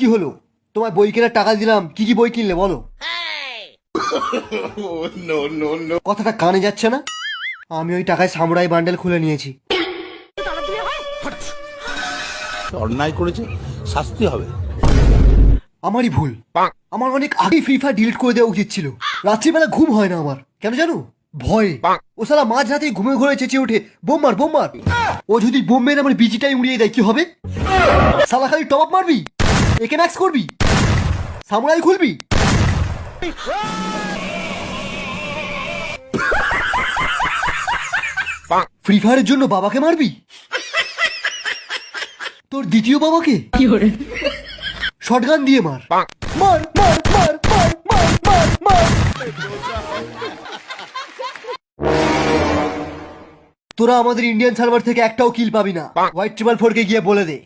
কি হলো? তোমার বই কেনার টাকা দিলাম, কি কি বই কিনলে বলো? কথাটা কানে যাচ্ছে না? আমি ওই টাকায় সামুরাই বান্ডেল খুলে নিয়েছি। অন্যায় করেছে, শাস্তি হবে। আমারই ভুল। আমার অনেক আগে ফ্রি ফায়ার ডিলিট করে দেওয়া উচিত ছিল। রাত্রিবেলা ঘুম হয় না আমার, কেন জানো? ভয়ে। ও সালা মাঝ রাতে ঘুমে ঘুরে চেঁচিয়ে ওঠে, বোম মার বোম মার। ও যদি বোম মেরে আমার বিজিটাই উড়িয়ে দেয় কি হবে? সালা খালি টপ আপ মারবি, একে ম্যাক্স করবি, সামুরাই খুলবি। ফ্রি ফায়ারের জন্য বাবাকে মারবি? তোর দ্বিতীয় বাবাকে শটগান দিয়ে মার। মার মার মার মার মার মার মার। তোরা আমাদের ইন্ডিয়ান সার্ভার থেকে একটাও কিল পাবি না। হোয়াইট ট্রিপল 4 কে গিয়ে বলে দে।